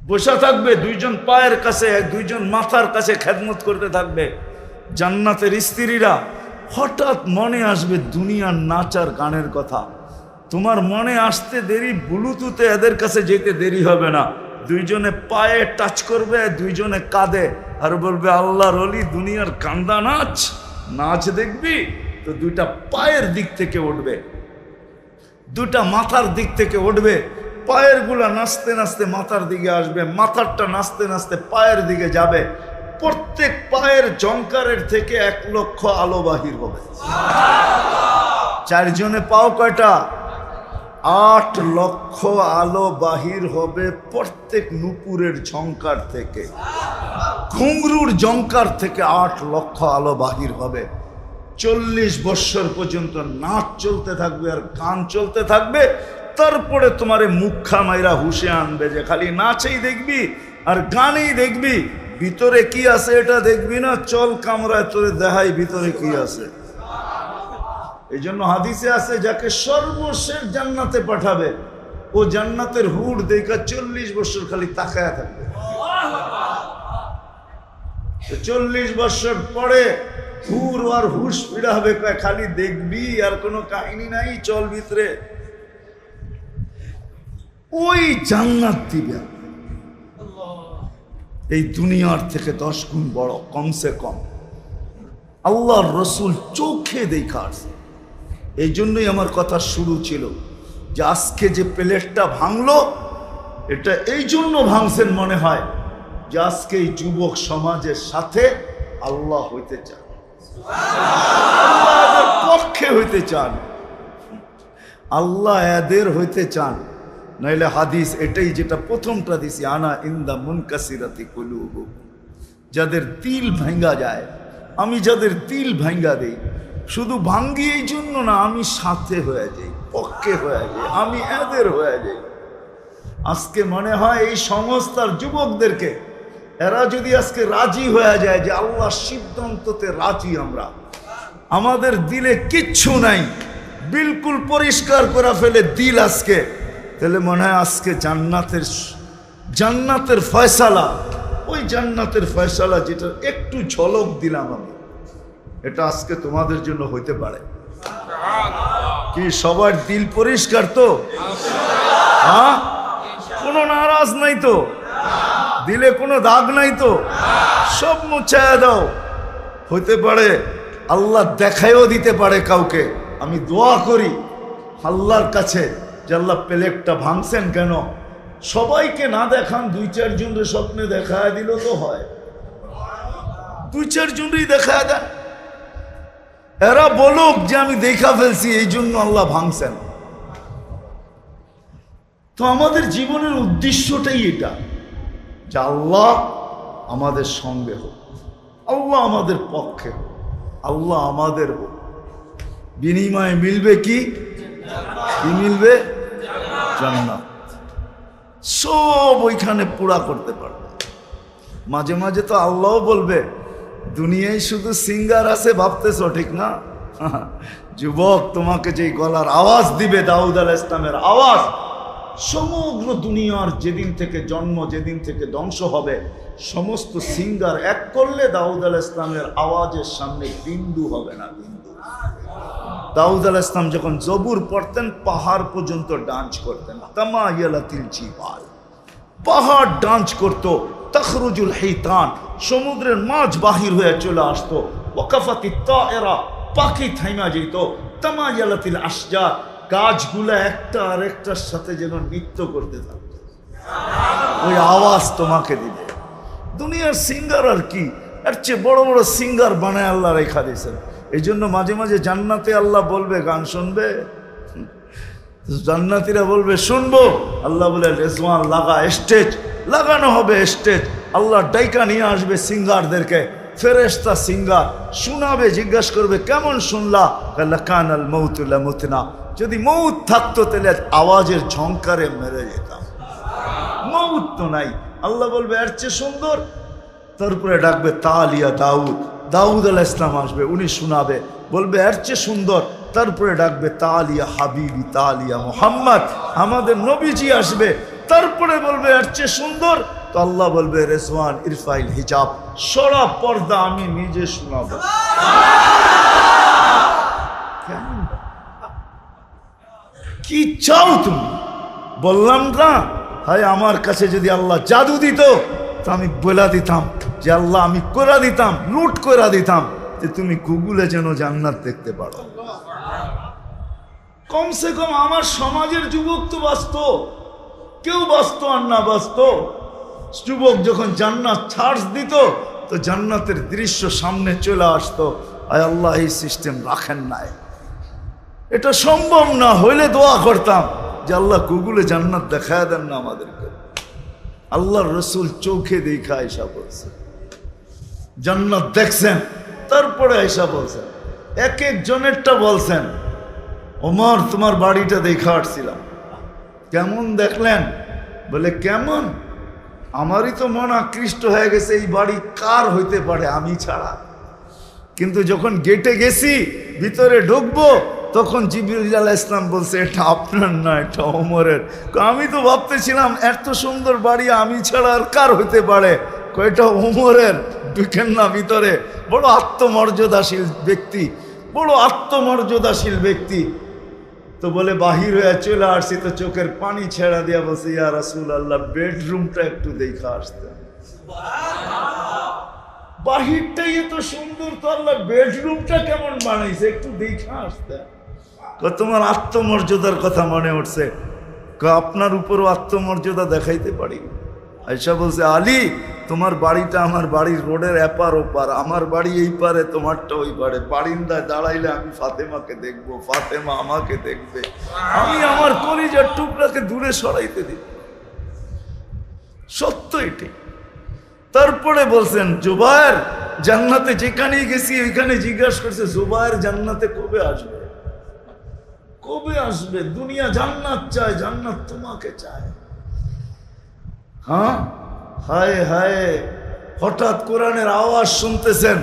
বসা থাকবে, দুইজন পায়ের কাছে, দুইজন মাথার কাছে খেদমত করতে থাকবে। জান্নাতের স্ত্রীরা হঠাৎ মনে আসবে দুনিয়ার নাচার গানের কথা। তোমার মনে আসতে দেরি, ব্লুটুথে এদের কাছে যেতে দেরি হবে না। দুইজনে পায়ে টাচ করবে, দুইজনে কাঁদে, আর বলবে আল্লাহর ওলি দুনিয়ার কান্দা নাচ, নাচ দেখবি তো দুইটা পায়ের দিক থেকে উঠবে, দুটা মাথার দিক থেকে উঠবে। পায়ের গুলা নাচতে নাচতে মাথার দিকে আসবে, মাথারটা নাচতে নাচতে পায়ের দিকে যাবে। প্রত্যেক পায়ের জঙ্কারের থেকে 1 লক্ষ আলো বাহির হবে। চারজনে পাও কয়টা? 8 লক্ষ আলো বাহির হবে প্রত্যেক নুপুরের ঝঙ্কার থেকে, ঘুংরুর ঝঙ্কার থেকে 8 লক্ষ আলো বাহির হবে। 40 বৎসর পর্যন্ত নাচ চলতে থাকবে আর গান চলতে থাকবে। তারপরে তোমারে মুখা মাইরা হুশে আনবে যে খালি নাচেই দেখবি আর গানেই দেখবি, ভিতরে কি আছে এটা দেখবি না। চল কামরায় তোরে দেখাই ভিতরে কি আছে। এই জন্য হাদিসে আছে যাকে সর্বশেষ জান্নাতে পাঠাবে ও জান্নাতের হুর দেখা 40 বছর খালি তাকায়া থাকবে। 40 বছর পরে হুর আর হুশ ফিরা হবে, খালি দেখবি আর কোনো কাহিনী নাই, চল ভিতরে। ওই জান্নাত দিবে এই দুনিয়ার থেকে 10 গুণ বড়, কমসে কম। আল্লাহর রসুল চোখে দেখা আসছে। এই জন্যই আমার কথা শুরু ছিল যে আজকে যে প্লেটটা ভাঙলো এটা এই জন্য ভাঙছেন মনে হয় যে আজকে এই যুবক সমাজের সাথে আল্লাহ হইতে চান, আল্লাহ পক্ষে হইতে চান, আল্লাহ এদের হইতে চান। নাইলে হাদিস এটাই, যেটা প্রথমটা দিছি, আনা ইন্দা মুনকাসিরাতি কুলুবুহুম, যাদের দিল ভাঙ্গা যায়, আমি যাদের দিল ভাঙ্গা দেই, শুধু ভাঙ্গি এই জন্য না, আমি সাথে হয়ে যাই, পক্ষে হয়ে যাই, আমি এদের হয়ে যাই। আজকে মনে হয় এই সংস্থার যুবকদেরকে, এরা যদি আজকে রাজি হয়ে যায় যে আল্লাহ সিদ্ধান্ততে রাজি, আমরা আমাদের দিলে কিচ্ছু নাই, বিলকুল পরিষ্কার করে ফেলে দিল আজকে, তাহলে মনে হয় আজকে জান্নাতের ফয়সালা, ওই জান্নাতের ফয়সালা যেটা একটু ঝলক দিলাম আমি, এটা আজকে তোমাদের জন্য হইতে পারে। কি সবার দিল পরিষ্কার তো? হ্যাঁ, কোনো নারাজ নাই তো, দিলে কোনো দাগ নাই তো, সব মুছায়া দাও। হইতে পারে আল্লাহ দেখায়ও দিতে পারে কাউকে। আমি দোয়া করি আল্লাহর কাছে যে আল্লাহ প্লেটটা ভাঙছেন কেন, সবাইকে না দেখান, 2-4 জনের স্বপ্নে দেখায় দিল তো হয়, 2-4 জনই দেখায় দেন, এরা বলুক যে আমি দেখা ফেলছি, এই জন্য আল্লাহ ভাঙছেন। তো আমাদের জীবনের উদ্দেশ্যটাই এটা যে আল্লাহ আমাদের সঙ্গে হোক, আল্লাহ আমাদের পক্ষে হোক, আল্লাহ আমাদের হোক। বিনিময়ে মিলবে কি? কি মিলবে? জান্নাত। সব ওইখানে পুরা করতে পারবে। মাঝে মাঝে তো আল্লাহও বলবে দুনিয়ায় শুধু সিঙ্গার আছে ভাবতেছ, ঠিক না? যুবক, তোমাকে যেই গলার আওয়াজ দিবে দাউদ আলাইহিস সালামের আওয়াজ, সমগ্র দুনিয়ার যেদিন থেকে জন্ম, যেদিন থেকে ধ্বংস হবে, সমস্ত সিঙ্গার এক করলে দাউদ আলাইহিস সালামের আওয়াজের সামনে বিন্দু হবে না, বিন্দু। দাউদ আলাইহিস সালাম যখন জবুর পড়তেন পাহাড় পর্যন্ত ডান্স করতেন, তামায়ালাতিল জিবাল, পাহাড় ডান্স করতো, তখরুজুল হিতান, সমুদ্রের মাছ বাহির হয়ে চলে আসতো, ওয়াকাফাতিত তায়রা, পাখি থাইমা যেত, তামায়ালাতিল আশজার, গাছগুলা একটা আর একটার সাথে যেন নৃত্য করতে থাকতো। ওই আওয়াজ তোমাকে দিবে। দুনিয়ার সিঙ্গার আর কি, এর চেয়ে বড় বড় সিঙ্গার বানায় আল্লাহ রেখা দিয়েছেন। এই জন্য মাঝে মাঝে জান্নাতে আল্লাহ বলবে গান শুনবে, জান্নাতীরা বলবে শুনবো, আল্লাহ বলে রেজওয়ান লাগা, স্টেজ লাগানো হবে, স্টেজ আল্লাহ ডাইকা নিয়ে আসবে সিঙ্গারদেরকে, ফেরেশতা সিঙ্গার শোনাবে, জিজ্ঞাসা করবে কেমন শুনলা, কানাল মৌতু লামুতনা, যদি মৌত থাকতো তাহলে আওয়াজের ঝংকারে মেরে যেতাম, মৌত তো নাই। আল্লাহ বলবে এর চেয়ে সুন্দর, তারপরে ডাকবে তালিয়া দাউদ, দাউদ আলাইহিস সালাম আসবে, উনি শোনাবে, বলবে এর চেয়ে সুন্দর, তারপরে ডাকবে তালিয়া হাবিবি, তালিয়া মুহাম্মদ, আমাদের নবীজি আসবে, তারপরে বলবে এর চেয়ে সুন্দর, তো আল্লাহ বলবে রেজওয়ান ইরফাইল হিজাব, সরা পর্দা আমি নিজে শোনাবো। কেমন কি চাও তুমি? বললাম না, হায় আমার কাছে যদি আল্লাহ জাদু দিত তো আমি বলে দিতাম যে আল্লাহ আমি করে দিতাম, লুট করে দিতাম যে তুমি গুগলে যেন জান্নাত দেখতে পারো। কমসে কম আমার সমাজের যুবক তো বাঁচত, কেউ বাঁচত আর না বাঁচত, যুবক যখন জান্নাত সার্চ দিত তো জান্নাতের দৃশ্য সামনে চলে আসতো। আয় আল্লাহ এই সিস্টেম রাখেন নাই, এটা সম্ভব না হইলে দোয়া করতাম যে আল্লাহ গুগলে জান্নাত দেখায় দেন না আমাদেরকে। আল্লাহর রসুল চোখে দেখা আয়সা বলছে জান্নাত দেখছেন, তারপরে আয়সা বলছেন, এক একজনেরটা বলছেন ওমর তোমার বাড়িটা দেখা আসছিলাম, কেমন দেখলেন? বলে কেমন, আমারই তো মন আকৃষ্ট হয়ে গেছে, এই বাড়ি কার হইতে পারে আমি ছাড়া। কিন্তু যখন গেটে গেছি ভিতরে ঢুকবো তখন জিবরিল আলাইহিস সালাম বলছে এটা আপনার না, এটা ওমরের। আমি তো ভাবতেছিলাম এত সুন্দর বাড়ি আমি ছাড়া আর কার হইতে পারে, কয়টা ওমরের। ঢুকেন না ভিতরে, বড় আত্মমর্যাদাশীল ব্যক্তি, বড় আত্মমর্যাদাশীল ব্যক্তি। তো বলে বাহির হয়ে চলে আসছি তো চোখের পানি ছেড়া দিয়া বলছে ইয়া রাসূলুল্লাহ বেডরুমটা একটু দেখা আসতেন। বাহিরটাই এত সুন্দর, তো আল্লাহ বেডরুমটা কেমন বানাইছে একটু দেখা আসতেন। তোমার আত্মমর্যাদার কথা মনে উঠছে, আপনার উপরও আত্মমর্যাদা দেখাইতে পারি। আয়েশা বলছে আলী তোমার বাড়িটা আমার বাড়ির রোডের এপার ওপার, আমার বাড়ি এই পারে তোমারটা ওই পারে, বারিন্দায় দাঁড়াইলে আমি ফাতেমাকে দেখবো, ফাতেমা আমাকে দেখবে, আমি আমার কলিজার টুকরাকে দূরে সরাইতে দিব। সত্য এটি। তারপরে বলছেন জুবায়ের জান্নাতে যেখানেই গেছি ওইখানে জিজ্ঞাসা করছে জুবায়ের জান্নাতে কবে আসবে, কবে আসবে? দুনিয়া জান্নাত চায়, জান্নাত তোমাকে চায়। হ্যাঁ, হায় হায়, হঠাৎ কোরআনের আওয়াজ শুনতেছেন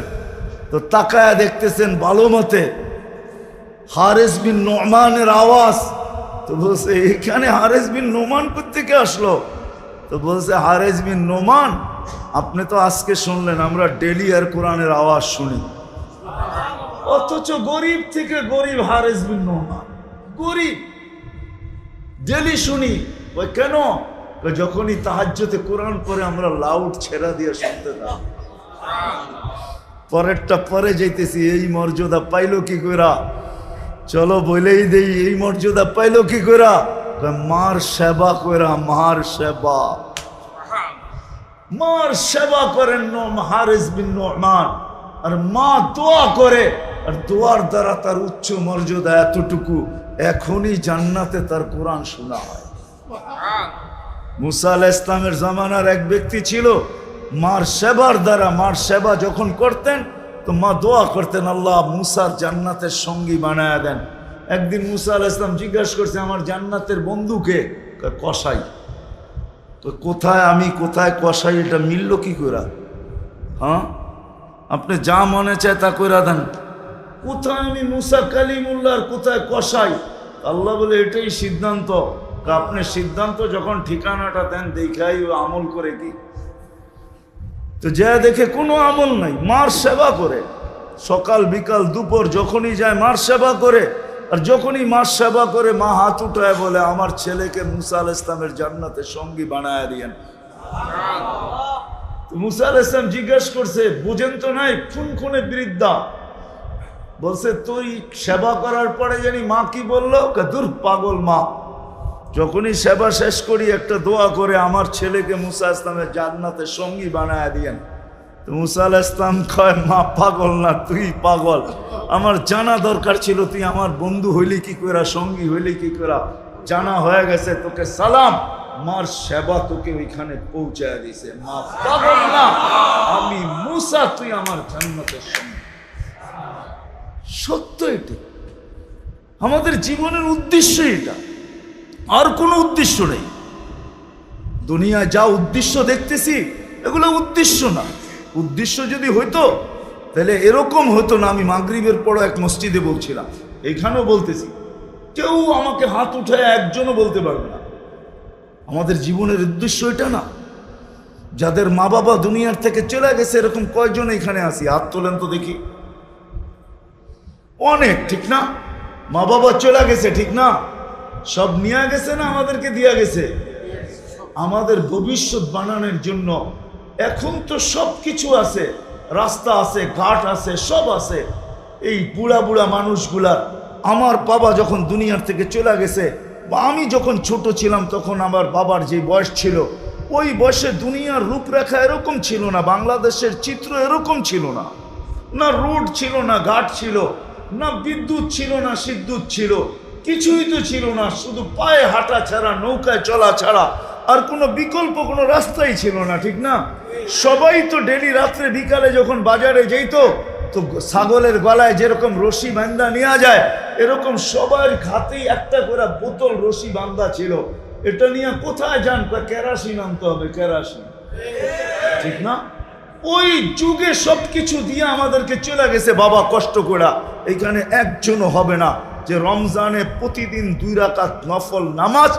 তো তাকায়া দেখতেছেন ভালো মতে হারেস বিন নোমানের আওয়াজ। তো বলছে এখানে হারেস বিন নোমান কোত্থেকে আসলো? তো বলছে হারেস বিন নোমান আপনি তো আজকে শুনলেন, আমরা ডেলি আর কোরআনের আওয়াজ শুনি, অথচ গরিব থেকে গরিব হারেস বিন নোমান, গরিব, ডেলি শুনি। ওই কেন? যখনই তাহাজ্জুদে কোরআন পড়ে আমরা লাউড ছেড়া দিয়ে শুনতে থাকি। পরেরটা পরে যাইতেছি, এই মর্যাদা পাইলো কি কইরা? চলো বলেই দেই, এই মর্যাদা পাইলো কি কইরা? মার সেবা কইরা, মার সেবা, মার সেবা করেন হারিস বিন নোমান, আর মা দোয়া করে, আর দোয়ার দ্বারা তার উচ্চ মর্যাদা এতটুকু, এখনই জান্নাতে তার কোরআন শোনা হয়। মুসা আলাইহিস সালামের জামানার এক ব্যক্তি ছিল, মার সেবার দ্বারা, মার সেবা যখন করতেন তো মা দোয়া করতেন আল্লাহ মুসার জান্নাতের সঙ্গী বানায়া দেন। একদিন মুসা আলাইহিস সালাম জিজ্ঞাসা করছে আমার জান্নাতের বন্ধুকে? কসাই। তো কোথায় আমি কোথায় কসাই, এটা মিলল কি করে? হ্যাঁ, আপনি যা মনে চায় তা কইরা দেন। কোথায় আমি মুসা কালিমুল্লাহর, কোথায় কসাই? আল্লাহ বলে এটাই সিদ্ধান্ত। আপনি সিদ্ধান্ত যখন ঠিকানাটা দেন দেখাই আমল করে কি? তো যা দেখে কোনো আমল নাই, মার সেবা করে, সকাল বিকাল দুপুর যখনই যায় মার সেবা করে। আর যখনই মার সেবা করে মা হাত উঠায় বলে আমার ছেলেকে মুসা আলাইহিস সালামের জান্নাতে সঙ্গী বানায় দিয়েন। মুসা আলাইহিস সালাম জিজ্ঞাসা করছে বুঝেন তো নাই, খুনে বৃদ্ধা বলছে তুই সেবা করার পরে জানি মা কি বললো? দূর পাগল মা, যখনই সেবা শেষ করি একটা দোয়া করে আমার ছেলেকে মুসা আলাইহিস সালামের জান্নাতে সঙ্গী বানায় দিয়েন। তো মুসা আলাইহিস সালাম কয় মা পাগল না, তুই পাগল, আমার জানা দরকার ছিল তুই আমার বন্ধু হইলি কি করে, সঙ্গী হইলি কি করে, জানা হয়ে গেছে, তোকে সালাম, মার সেবা তোকে ওইখানে পৌঁছায় দিছে। মা পাগল না, আমি মুসা, তুই আমার জান্নাতের সঙ্গী। সত্য এটি, আমাদের জীবনের উদ্দেশ্য এটা, আর কোনো উদ্দেশ্য নেই। দুনিয়ায় যা উদ্দেশ্য দেখতেছি এগুলো উদ্দেশ্য না। উদ্দেশ্য যদি হইতো তাহলে এরকম হতো না। আমি মাগরিবের পরও এক মসজিদে বলছিলাম, এইখানেও বলতেছি, কেউ আমাকে হাত উঠায় একজনও বলতে পারবে না আমাদের জীবনের উদ্দেশ্য এটা না। যাদের মা বাবা দুনিয়ার থেকে চলে গেছে এরকম কয়জন এখানে আসি? হাত তোলেন তো দেখি। অনেক, ঠিক না? মা বাবা চলে গেছে, ঠিক না? সব নিয়ে গেছে না আমাদেরকে দিয়া গেছে? আমাদের ভবিষ্যৎ বানানোর জন্য এখন তো সব কিছু আছে, রাস্তা আছে, ঘাট আছে, সব আছে। এই বুড়া বুড়া মানুষগুলা, আমার বাবা যখন দুনিয়ার থেকে চলে গেছে বা আমি যখন ছোট ছিলাম তখন আমার বাবার যে বয়স ছিল, ওই বয়সে দুনিয়ার রূপরেখা এরকম ছিল না, বাংলাদেশের চিত্র এরকম ছিল না। না রোড ছিল, না ঘাট ছিল, না বিদ্যুৎ ছিল, না সিদ্যুৎ ছিল, কিছুই তো ছিল না। শুধু পায়ে হাঁটা ছাড়া, নৌকায় চলা ছাড়া আর কোনো বিকল্প কোনো রাস্তাই ছিল না, ঠিক না? সবাই তো ডেলি রাত্রে বিকালে যখন বাজারে যেত তো ছাগলের গলায় যেরকম রশি বান্ধা নেওয়া যায় এরকম সবার হাতেই একটা করে বোতল রশি বান্ধা ছিল। এটা নিয়ে কোথায় যান? কেরাসিন আনতে হবে, কেরাসিন, ঠিক না? ওই যুগে সবকিছু দিয়ে আমাদেরকে চলে গেছে বাবা কষ্ট করে। এখানে একজনও হবে না যে রমজানে প্রতিদিন 2 রাকাত নফল নামাজ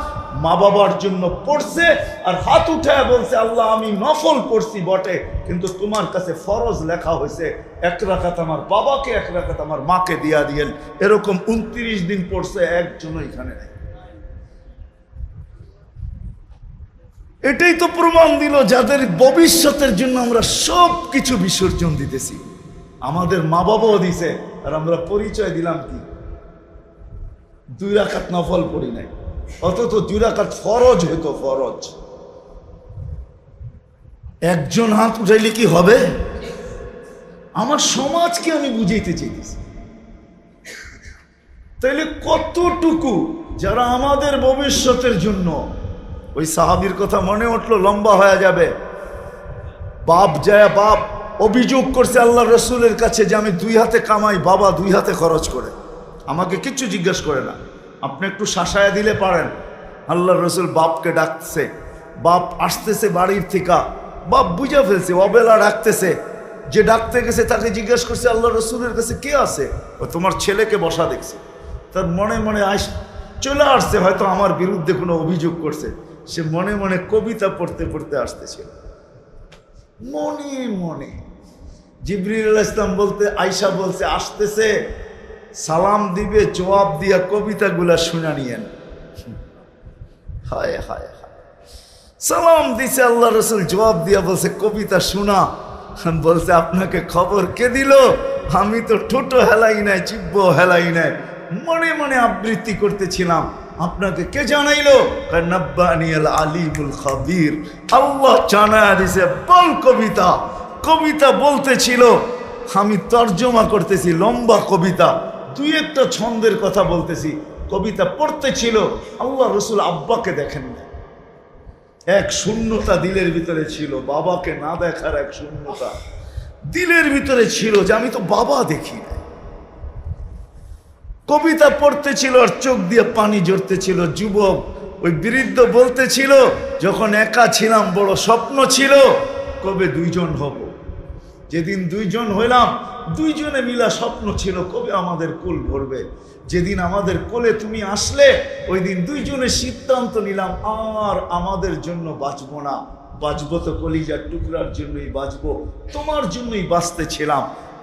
মা বাবার জন্য পড়ছে আর হাত উঠায় বলছে আল্লাহ আমি নফল পড়ছি বটে, কিন্তু তোমার কাছে ফরজ লেখা হয়েছে 1 রাকাত আমার বাবাকে 1 রাকাত আমার মাকে দিয়া দিয়েন। এরকম 29 দিন পড়ছে, একজনও এখানে নেই। এটাই তো প্রমাণ দিল যাদের ভবিষ্যতের জন্য আমরা সব কিছু বিসর্জন দিতেছি। আমাদের মা বাবাও দিছে আর আমরা পরিচয় দিলাম কি? 2 রাকাত নফল পড়ি নাই, অথচ 2 রাকাত ফরজ হইতো, ফরজ। একজন হাত উঠাইলে কি হবে? আমার সমাজকে আমি বুঝাইতে চাইতেছি। তাইলে কতটুকু যারা আমাদের ভবিষ্যতের জন্য, ওই সাহাবীর কথা মনে উঠলো, লম্বা হয়ে যাবে। বাপ অভিযোগ করছে আল্লাহ রসুলের কাছে যে আমি 2 হাতে কামাই, বাবা 2 হাতে খরচ করে, আমাকে কিচ্ছু জিজ্ঞেস করে না, আপনি একটু শাসায়া দিলে পারেন। আল্লাহ রসুল বাপকে ডাকছে, বাপ আসতেছে বাড়ির থেকে, বাপ বুঝা ফেলছে, অবেলা ডাকতেছে। যে ডাকতে গেছে তাকে জিজ্ঞেস করছে আল্লাহ রসুলের কাছে কে আছে? ও তোমার ছেলেকে বসা দেখছে। তার মনে মনে চলে আসছে, হয়তো আমার বিরুদ্ধে কোনো অভিযোগ করছে। সে মনে মনে কবিতা পড়তে পড়তে আসতেছিল, মনে মনে। জিবরিল আলাইহিস সালাম বলতে আয়েশা বলছে আসতেছে, সালাম দিবে, জবাব দিয়া কবিতাগুলা শুনা নিয়েন। হায় হায় হায়, সালাম দিছে আল্লাহ রসুল, জবাব দিয়া বলছে কবিতা শোনা। বলছে আপনাকে খবর কে দিল? আমি তো ঠোঁটো হেলাই নাই, চিব্ব হেলাই নাই, মনে মনে আবৃত্তি করতেছিলাম। আপনাকে কে জানাইলো? নাব্বানিয়াল আলিমুল খাবীর, আল্লাহ জানায়া দিছে, বল কবিতা। কবিতা বলতেছিল, আমি তর্জমা করতেছি, লম্বা কবিতা, 2-1টা ছন্দের কথা বলতেছি। কবিতা পড়তেছিল, আল্লাহ রসুল আব্বাকে দেখেন না, এক শূন্যতা দিলের ভিতরে ছিল, বাবাকে না দেখার এক শূন্যতা দিলের ভিতরে ছিল যে আমি তো বাবা দেখি না। কবিতা পড়তেছিল আর চোখ দিয়ে পানি ঝরতেছিল। যুবক ওই বৃদ্ধ বলতেছিল, যখন একা ছিলাম বড় স্বপ্ন ছিল কবে 2 জন হব। যেদিন 2 জন হইলাম, 2 জনে মিলা স্বপ্ন ছিল কবে আমাদের কোল ভরবে। যেদিন আমাদের কোলে তুমি আসলে ওই দিন 2 জনে সিদ্ধান্ত নিলাম আর আমাদের জন্য বাঁচবো না, বাঁচবো তো কলিজার টুকরার জন্যই বাঁচবো, তোমার জন্যই বাঁচতেছিলাম।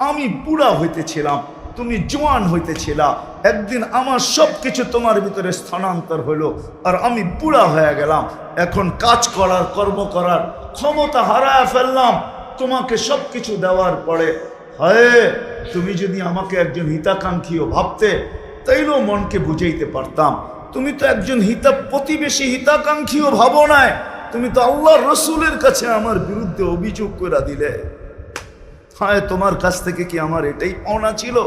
আমি বুড়া হইতেছিলাম, তুমি জোয়ান হইতেছিলা। একদিন আমার সব কিছু তোমার ভিতরে স্থানান্তর হলো আর আমি বুড়া হয়ে গেলাম। এখন কাজ করার, কর্ম করার ক্ষমতা হারায় ফেললাম। তোমাকে সব কিছু দেওয়ার পরে হায়, তুমি যদি আমাকে একজন হিতাকাঙ্ক্ষীও ভাবতে তাইলেও মনকে বুঝাইতে পারতাম। তুমি তো একজন প্রতিবেশী হিতাকাঙ্ক্ষীও ভাবো নাই, তুমি তো আল্লাহ রসুলের কাছে আমার বিরুদ্ধে অভিযোগ করে দিলে। হায়, তোমার কাছ থেকে কি আমার এটাই পাওনা ছিল?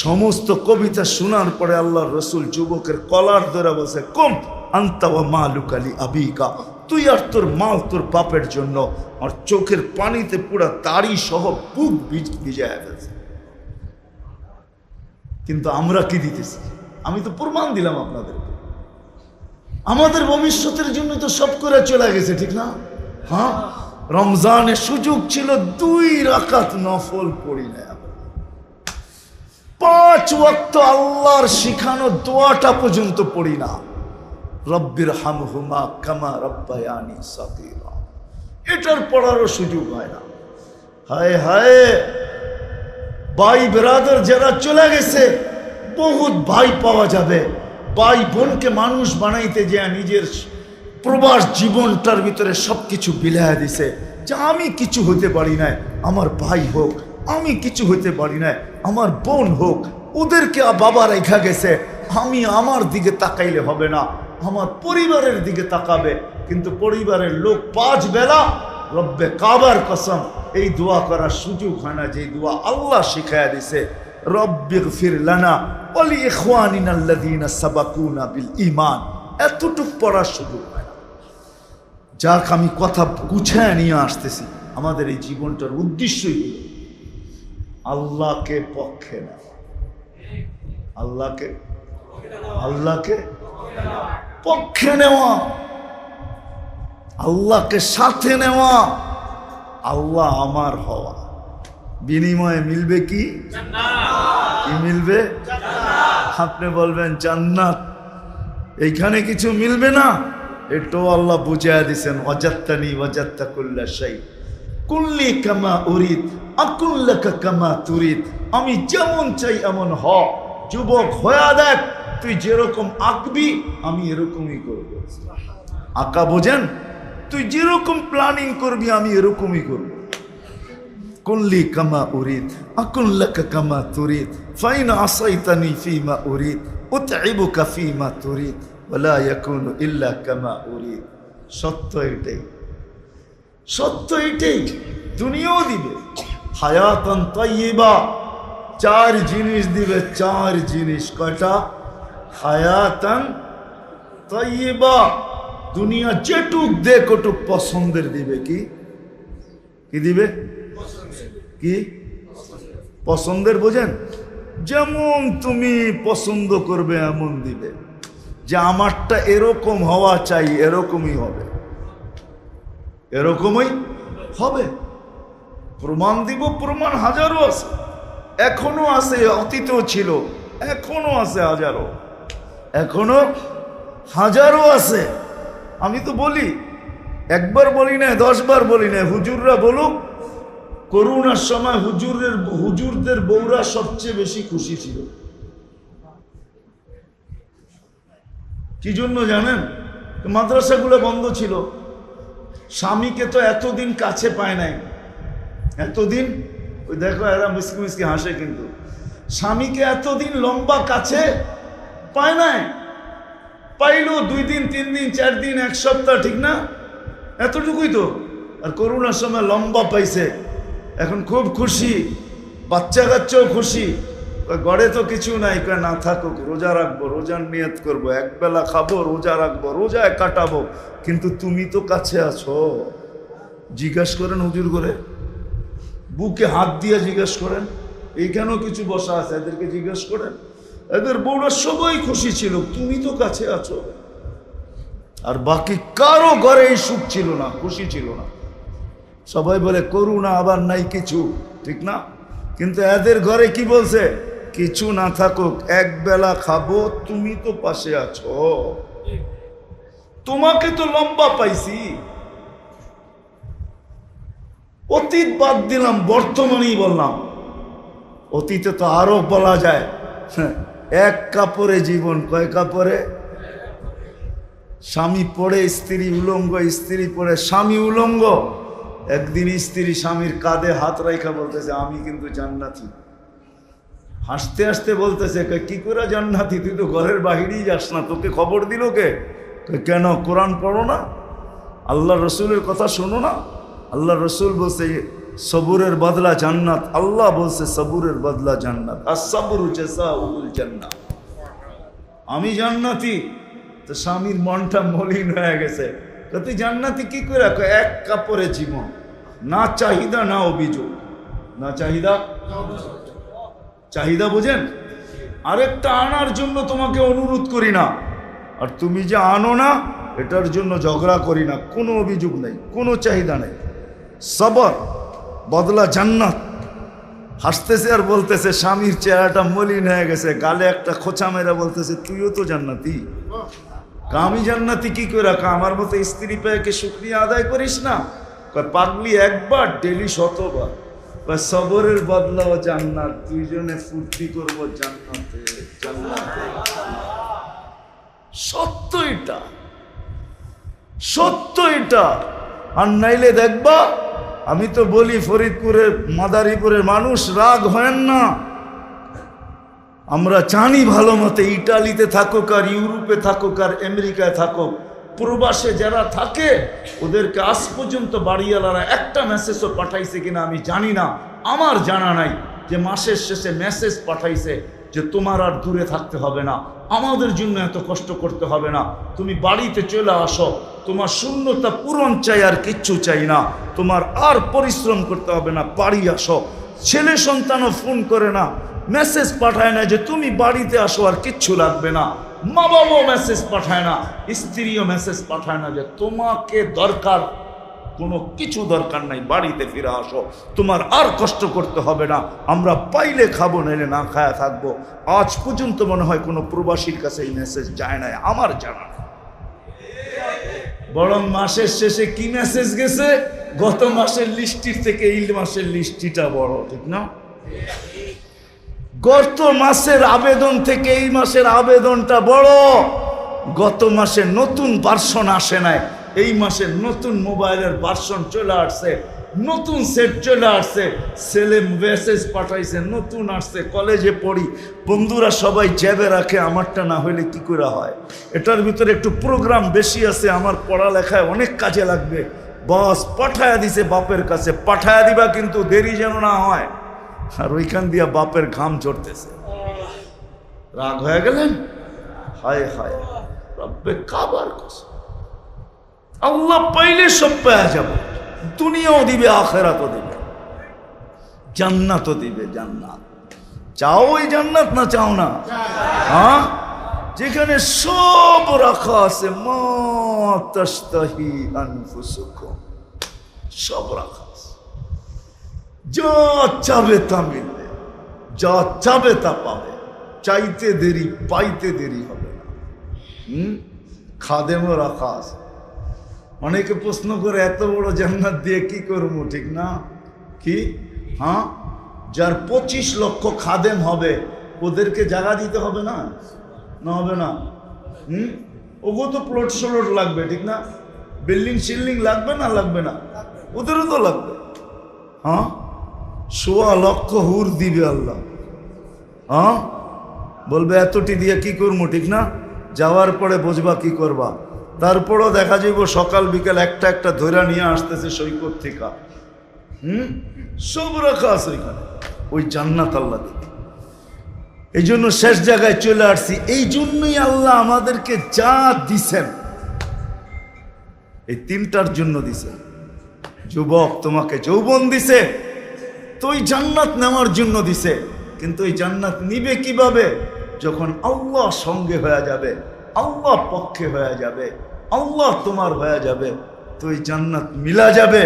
সমস্ত কবিতা শোনার পরে আল্লাহ রসুল যুবকের কলার ধরে বসে, কম আনতা ওয়া মালুকা লি আবিকা, তুই আর তোর মাল তোর বাপের জন্য। আর চোখের পানিতে পুরা দাড়ি সহ বুক ভিজায় ফেলছে। কিন্তু আমরা কি দিতেছি? আমি তো প্রমাণ দিলাম আপনাদেরকে, আমাদের ভবিষ্যতের জন্য তো সব করে চলে গেছে, ঠিক না? হ্যাঁ, রমজানের সুযোগ ছিল, 2 রাকাত নফল পড়ি না, 5 ওয়াক্ত আল্লাহর শিখানো দোয়াটা পর্যন্ত পড়ি না, রব্বির হামহুমা কামা রব্বায়ানি সাগীরা। সোয়েটার পরারও সুযোগ হয় না। হায় হায়, ভাই ব্রাদার যারা চলে গেছে, বহুত ভাই পাওয়া যাবে, ভাই বোনকে মানুষ বানাইতে যে নিজের প্রবাস জীবনটার ভিতরে সবকিছু বিলায়া দিছে, যে আমি কিছু হতে পারি না, আমার ভাই হোক, আমি কিছু হতে পারি না, আমার বোন হোক, ওদেরকে বাবা রেখা গেছে, আমি আমার দিকে তাকাইলে হবে না, আমার পরিবারের দিকে তাকাবে। কিন্তু পরিবারের লোক 5 বেলা রব্বে কাবার কসম এই দোয়া করার সুযোগ হয় না, যে দোয়া আল্লাহ শিখায়া দিছে, রব্বিগফির লানা ওয়া লিইখওয়ানিনা আল্লাযীনা সাবাকুনা বিল ঈমান। এতটুকু পড়ার সুযোগ হয় না। যাক, আমি কথা গুছায় নিয়ে আসতেছি, আমাদের এই জীবনটার উদ্দেশ্যই হলো আল্লাহকে পক্ষে নেওয়া, আল্লাহকে পক্ষে নেওয়া, আল্লাহকে সাথে নেওয়া, আল্লাহ আমার হওয়া। বিনিময়ে মিলবে কি? কি মিলবে? আপনি বলবেন জান্নাত, এইখানে কিছু মিলবে না, এটাও আল্লাহ বুঝাইয়া দিছেন, ওয়াজাত্তানি ওয়াজাত্তা কুল্লা শাই কুল্লি কামা উরিদ আকুল্লাকা কামা তুরিদ। আমি যেমন চাই এমন হ। যুবক হয়ে দেখ, তুই যেরকম আঁকবি আমি এরকমই করব। আঁকা বোঝেন? তুই যেরকম প্ল্যানিং করবি আমি এরকমই করব। কুল্লি কামা উরিদ আকুল্লাকা কামা তুরিদ ফাইন আসাইতানি ফিমা উরিদ উতইবুকা ফিমা তুরিদ ওয়ালা ইয়াকুনু ইল্লা কামা উরিদ। সত্য এটাই, সত্য এটাই। দুনিয়াও দিবে হায়াতান তাইয়্যিবা, 4 জিনিস দিবে, 4 জিনিস। কয়টা? হায়াতান তাইয়্যিবা, দুনিয়া যেটুক দে কটুক পছন্দের দিবে। কি কি দিবে? কি পছন্দের বোঝেন? যেমন তুমি পছন্দ করবে এমন দিবে, যে আমারটা এরকম হওয়া চাই এরকমই হবে, এরকমই হবে। প্রমাণ দিব, প্রমাণ হাজারো আছে, এখনো আছে, অতীতেও ছিল, এখনো আছে হাজারো, এখনো হাজারো আছে। আমি তো বলি, একবার বলি না, 10 বার বলি না। হুজুররা বলুক, করোনার সময় হুজুরদের বউরা সবচেয়ে বেশি খুশি ছিল। কি জন্য জানেন? মাদ্রাসাগুলো বন্ধ ছিল, স্বামীকে তো এতদিন কাছে পায় নাই, এতদিন। ওই দেখো এরা মিসকি মিসকি হাসে, কিন্তু স্বামীকে এতদিন লম্বা কাছে পায় নাই। পাইলো 2 দিন 3 দিন 4 দিন 1 সপ্তাহ, ঠিক না? এতটুকুই তো। আর করোনার সময় লম্বা পাইছে, এখন খুব খুশি, বাচ্চা কাচ্চাও খুশি। গড়ে তো কিছু নাই, না থাকুক, রোজা রাখবো, রোজার নিয়ত করবো, 1 বেলা খাবো, রোজা রাখবো, রোজায় কাটাবো। কিন্তু তুমি তো কাছে আছো। জিজ্ঞাসা করেন হুজুর করে, বুকে হাত দিয়ে জিজ্ঞাসা করেন, এইখানেও কিছু বসা আছে, এদেরকে জিজ্ঞাসা করেন, এদের বউরা সবাই খুশি ছিল, তুমি তো কাছে আছো। আর বাকি কারো ঘরে এই সুখ ছিল না, খুশি ছিল না। সবাই বলে করুণা, আবার নাই কিছু, ঠিক না? কিন্তু এদের ঘরে কি বলছে? কিছু না থাকুক, 1 বেলা খাবো, তুমি তো পাশে আছো, তোমাকে তো লম্বা পাইছি। অতীত বাদ দিলাম, বর্তমানেই বললাম। অতীতে তো আরো বলা যায়, 1 কাপড়ে জীবন। কয় কাপড়ে? স্বামী পড়ে স্ত্রী উলঙ্গ, স্ত্রী পড়ে স্বামী উলঙ্গ। একদিন স্ত্রী স্বামীর কাঁধে হাত রাখা বলতেছে, আমি কিন্তু জান্নাতি। হাসতে হাসতে বলতেছে, কি করে জান্নাতি? তুই তো ঘরের বাহিরেই যাস না, তোকে খবর দিল কে? কেন? কোরআন পড়ো না? আল্লাহ রসুলের কথা শোনো না? আল্লাহ রসুল বলছে সবুরের বদলা জান্নাত, আল্লাহ বলছে সবুরের বদলা জান্নাত। as-sabru জাযাউল জান্নাহ। আমি জান্নাতি। তো স্বামীর মনটা মলিন হয়ে গেছে, তুই জান্নাতি কি করে? 1 কাপড়ে জীবন, না চাহিদা না অভিযোগ। না চাহিদা, চাহিদা বোঝেন? আরেকটা আনার জন্য তোমাকে অনুরোধ করি না, আর তুমি যে আনো না এটার জন্য ঝগড়া করি না, কোনো অভিযোগ নেই, কোনো চাহিদা নেই। সবর বদলা জান্নাত। হাসতেছে আর বলতেছে, স্বামীর চেহারাটা মলিন হয়ে গেছে, গালে একটা খোঁচা মেরে বলতেছে, তুইও তো জান্নাতি। আমি জান্নাতি কি করে? আমার মতো স্ত্রী পেয়ে কি শুকরিয়া আদায় করিস না? পাগলি একবার ডেলি শতবার, সবরের বদলাও জান্নাত, দুইজনে ফুর্তি করবো জান্নাতে জান্নাতে। সত্য এটা, সত্য এটা। আর নাইলে দেখবা, আমি তো বলি ফরিদপুরের মাদারীপুরের মানুষ রাগ হয় না, আমরা জানি ভালো মতে ইটালিতে থাকুক আর ইউরোপে থাকুক আর আমেরিকায় থাকুক, প্রবাসে যারা থাকে ওদেরকে আজ পর্যন্ত বাড়িওয়ালারা একটা মেসেজও পাঠাইছে কিনা আমি জানি না, আমার জানা নাই যে মাসের শেষে মেসেজ পাঠাইছে যে তোমার আর দূরে থাকতে হবে না, আমাদের জন্য এত কষ্ট করতে হবে না, তুমি বাড়িতে চলে আসো, তোমার শূন্যতা পূরণ চাই আর কিচ্ছু চাই না, তোমার আর পরিশ্রম করতে হবে না, বাড়ি আসো। ছেলে সন্তানও ফোন করে না, মেসেজ পাঠায় না যে তুমি বাড়িতে আসো আর কিচ্ছু লাগবে না, মা বাবাও মেসেজ পাঠায় না, স্ত্রীও মেসেজ পাঠায় না যে তোমাকে দরকার, কোনো কিছু দরকার নাই, বাড়িতে ফিরে আসো, তোমার আর কষ্ট করতে হবে না, আমরা পাইলে খাবো নাইলে না খায়া থাকবো। আজ পর্যন্ত মনে হয় কোনো প্রবাসীর কাছে এই মেসেজ যায় নাই, আমার জানা নেই। বরং মাসের শেষে কি মেসেজ গেছে, গত মাসের লিস্টির থেকে এই মাসের লিস্টিটা বড়, ঠিক না? গত মাসের আবেদন থেকে এই মাসের আবেদনটা বড়। গত মাসে নতুন ভার্সন আসে নাই, এই মাসে নতুন মোবাইলের ভার্সন চলে আসছে, নতুন সেট চলে আসছে, ছেলে মেসেজ পাঠাইছে নতুন আসছে, কলেজে পড়ি, বন্ধুরা সবাই জ্যাবে রাখে, আমারটা না হইলে কি করে হয়, এটার ভিতরে একটু প্রোগ্রাম বেশি আছে, আমার পড়ালেখায় অনেক কাজে লাগবে, বস পাঠায়া দিছে বাপের কাছে, পাঠায়া দিবা কিন্তু দেরি যেন না হয়। আর ওইখান দিয়া বাপের ঘাম ঝরতেছে, রাগ হয়ে গেলেন, হায় হায় রব্বে কাবার কসম, আল্লাহ পাইলে সব পাওয়া যাবে, দুনিয়াও দিবে আখেরাতও দিবে, জান্নাতও দিবে। জান্নাত চাও ওই জান্নাত না চাও না? হ্যাঁ, যেখানে সব রাখা আছে, মা তাশতাহি আনফুসুকুম, সব রাখা আছে, যা চাবে তা মিলবে, যা চাবে তা পাবে, চাইতে দেরি পাইতে দেরি হবে না। খাদেমও রাখা আছে। অনেকে প্রশ্ন করে এত বড় জান্নাত দিয়ে কি করবো, ঠিক না? কি হ্যাঁ, যার 25 লক্ষ খাদেম হবে ওদেরকে জায়গা দিতে হবে না? না হবে না? ওগো তো প্লট স্লট লাগবে, ঠিক না? বিল্ডিং শিল্ডিং লাগবে না? লাগবে না? ওদেরও তো লাগবে। হ্যাঁ, 1.25 লক্ষ হুর দিবে আল্লাহ। হ্যাঁ, বলবে এতটি দিয়ে কি করবো, ঠিক না? যাওয়ার পরে বুঝবা কি করবা। তারপরও দেখা যাইব সকাল বিকাল একটা একটা ধৈরা নিয়ে আসতেছে সৈকত থেকে। সব রাখা আছে ওইখানে, ওই জান্নাত আল্লাহ দিবে। এই জন্য শেষ জায়গায় চলে আসছি, এই জন্যই আল্লাহ আমাদেরকে যা দিছেন এই 3টার জন্য দিছেন। যুবক, তোমাকে যৌবন দিছে তো ওই জান্নাত নেওয়ার জন্য দিছে, কিন্তু ওই জান্নাত নিবে কিভাবে? যখন আল্লাহ সঙ্গে হয়ে যাবে, আল্লাহ পক্ষে হয়ে যাবে, আল্লাহ তোমার হয়ে যাবে, তো এই জান্নাত মিলা যাবে।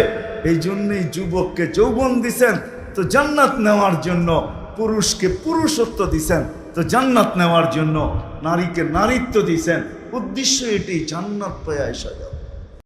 এই জন্যই যুবককে যৌবন দিছেন তো জান্নাত নেওয়ার জন্য, পুরুষকে পুরুষত্ব দিছেন তো জান্নাত নেওয়ার জন্য, নারীকে নারীত্ব দিছেন, উদ্দেশ্য এটি জান্নাত পেয়ে আসা যাবে।